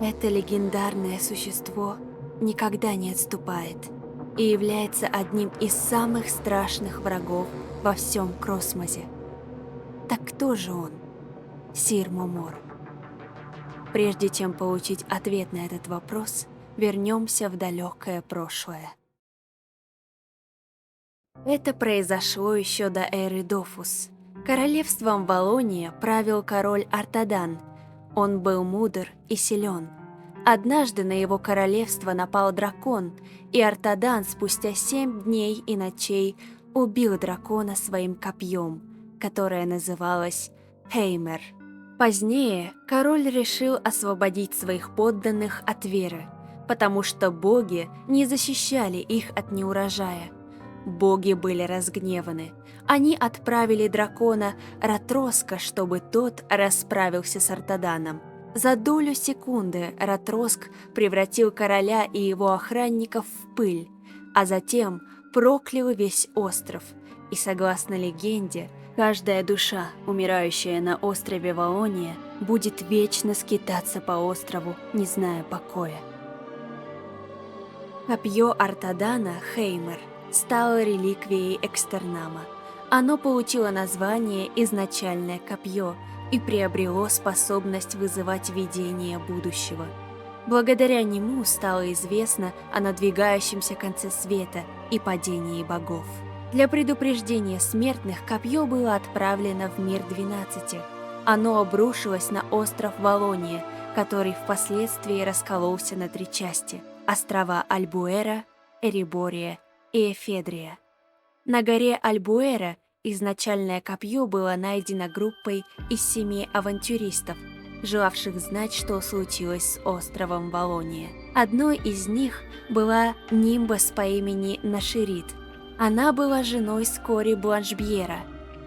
Это легендарное существо никогда не отступает и является одним из самых страшных врагов во всем космосе. Так кто же он, Сир Момор? Прежде чем получить ответ на этот вопрос, вернемся в далекое прошлое. Это произошло еще до эры Дофус. Королевством Валония правил король Артадан. Он был мудр и силен. Однажды на его королевство напал дракон, и Артадан спустя 7 дней и ночей убил дракона своим копьем, которое называлось Хеймер. Позднее король решил освободить своих подданных от веры, потому что боги не защищали их от неурожая. Боги были разгневаны. Они отправили дракона Ратроска, чтобы тот расправился с Артаданом. За долю секунды Ратроск превратил короля и его охранников в пыль, а затем проклял весь остров. И согласно легенде, каждая душа, умирающая на острове Валония, будет вечно скитаться по острову, не зная покоя. Копье Артадана Хеймер стало реликвией Экстернама. Оно получило название «Изначальное копье» и приобрело способность вызывать видение будущего. Благодаря нему стало известно о надвигающемся конце света и падении богов. Для предупреждения смертных копье было отправлено в мир 12. Оно обрушилось на остров Валония, который впоследствии раскололся на 3 части – острова Альбуэра, Эребория и Эфедрия. На горе Альбуэра изначальное копье было найдено группой из 7 авантюристов, желавших знать, что случилось с островом Валония. Одной из них была Нимбас по имени Наширит. Она была женой Скори Бланшбьера,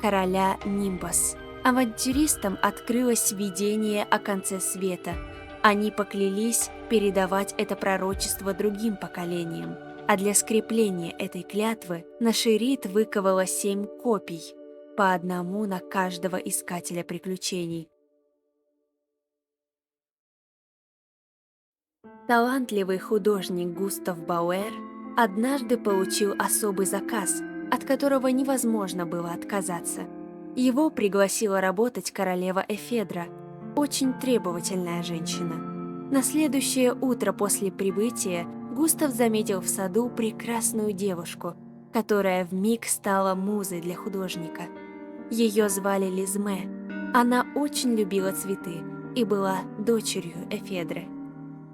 короля Нимбас. Авантюристам открылось видение о конце света. Они поклялись передавать это пророчество другим поколениям. А для скрепления этой клятвы Наширит выковала 7 копий, по одному на каждого искателя приключений. Талантливый художник Густав Бауэр однажды получил особый заказ, от которого невозможно было отказаться. Его пригласила работать королева Эфедра, очень требовательная женщина. На следующее утро после прибытия Густав заметил в саду прекрасную девушку, которая вмиг стала музой для художника. Ее звали Лизме. Она очень любила цветы и была дочерью Эфедры.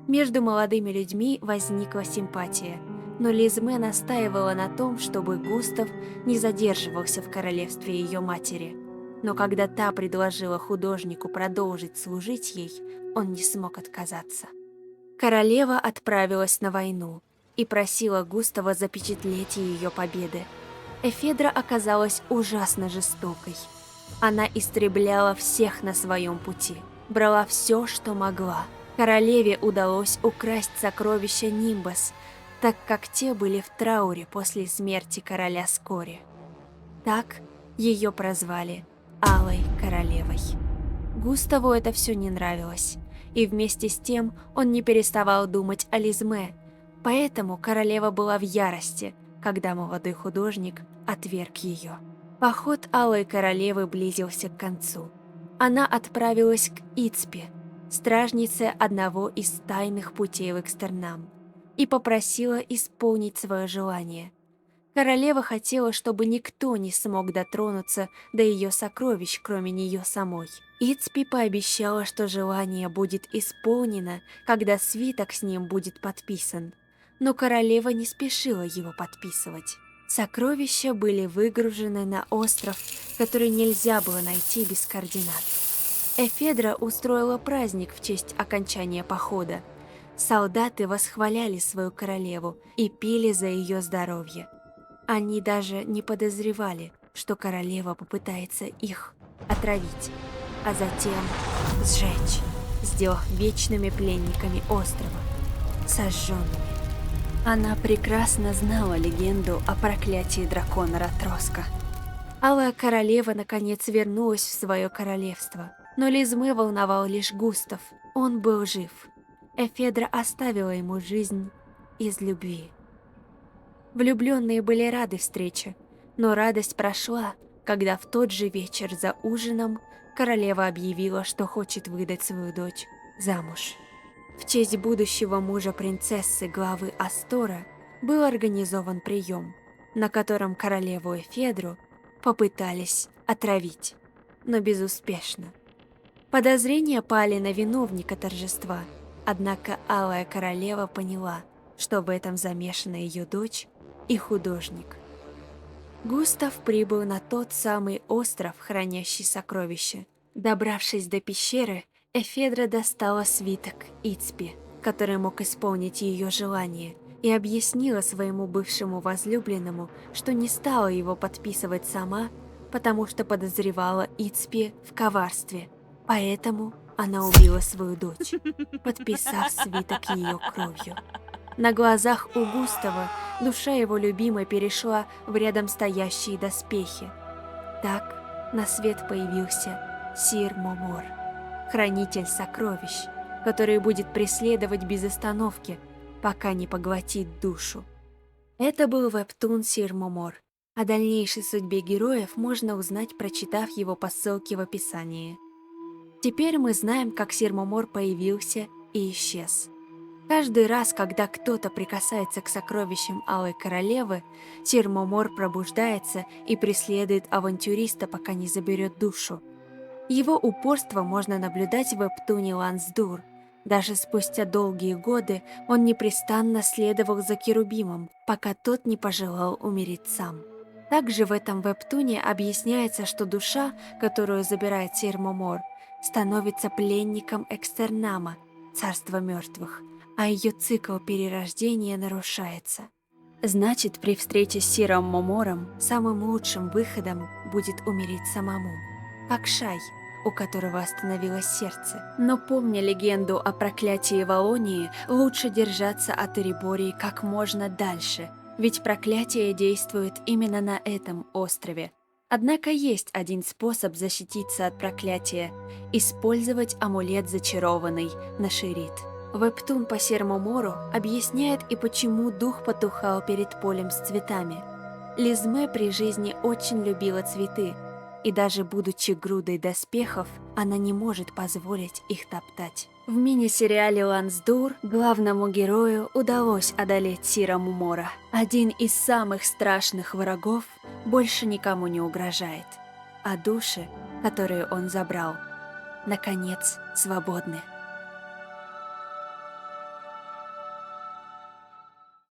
Между молодыми людьми возникла симпатия, но Лизме настаивала на том, чтобы Густав не задерживался в королевстве ее матери. Но когда та предложила художнику продолжить служить ей, он не смог отказаться. Королева отправилась на войну и просила Густава запечатлеть ее победы. Эфедра оказалась ужасно жестокой. Она истребляла всех на своем пути, брала все, что могла. Королеве удалось украсть сокровища Нимбас, так как те были в трауре после смерти короля Скори. Так ее прозвали Алой Королевой. Густаву это все не нравилось, и вместе с тем он не переставал думать о Лизме, поэтому королева была в ярости, когда молодой художник отверг ее. Поход Алой Королевы близился к концу. Она отправилась к Ицпе, стражнице одного из тайных путей в Экстернам, и попросила исполнить свое желание. Королева хотела, чтобы никто не смог дотронуться до ее сокровищ, кроме нее самой. Ицпи пообещала, что желание будет исполнено, когда свиток с ним будет подписан. Но королева не спешила его подписывать. Сокровища были выгружены на остров, который нельзя было найти без координат. Эфедра устроила праздник в честь окончания похода. Солдаты восхваляли свою королеву и пили за ее здоровье. Они даже не подозревали, что королева попытается их отравить, а затем сжечь, сделав вечными пленниками острова, сожженными. Она прекрасно знала легенду о проклятии дракона Ратроска. Алая королева наконец вернулась в свое королевство, но Лизме волновал лишь Густав, он был жив. Эфедра оставила ему жизнь из любви. Влюбленные были рады встрече, но радость прошла, когда в тот же вечер за ужином королева объявила, что хочет выдать свою дочь замуж. В честь будущего мужа принцессы главы Астора был организован прием, на котором королеву Эфедру попытались отравить, но безуспешно. Подозрения пали на виновника торжества, однако Алая Королева поняла, что в этом замешана ее дочь и художник. Густав прибыл на тот самый остров, хранящий сокровища. Добравшись до пещеры, Эфедра достала свиток Ицпи, который мог исполнить ее желание, и объяснила своему бывшему возлюбленному, что не стала его подписывать сама, потому что подозревала Ицпи в коварстве. Поэтому она убила свою дочь, подписав свиток ее кровью. На глазах у Густава душа его любимой перешла в рядом стоящие доспехи. Так на свет появился Сир Момор, хранитель сокровищ, который будет преследовать без остановки, пока не поглотит душу. Это был вебтун Сир Момор. О дальнейшей судьбе героев можно узнать, прочитав его по ссылке в описании. Теперь мы знаем, как Сир Момор появился и исчез. Каждый раз, когда кто-то прикасается к сокровищам Алой Королевы, Сир Момор пробуждается и преследует авантюриста, пока не заберет душу. Его упорство можно наблюдать в вебтуне Лансдур. Даже спустя долгие годы он непрестанно следовал за Керубимом, пока тот не пожелал умереть сам. Также в этом вебтуне объясняется, что душа, которую забирает Сир Момор, становится пленником Экстернама, царства мертвых, а ее цикл перерождения нарушается. Значит, при встрече с Сиром Момором самым лучшим выходом будет умереть самому, как Шай, у которого остановилось сердце. Но помня легенду о проклятии Валонии, лучше держаться от Эребории как можно дальше, ведь проклятие действует именно на этом острове. Однако есть один способ защититься от проклятия – использовать амулет зачарованный Наширит. Вебтун по Сир Момору объясняет и почему дух потухал перед полем с цветами. Лизме при жизни очень любила цветы, и даже будучи грудой доспехов, она не может позволить их топтать. В мини-сериале Лансдур главному герою удалось одолеть Сира Момора. Один из самых страшных врагов больше никому не угрожает, а души, которые он забрал, наконец свободны.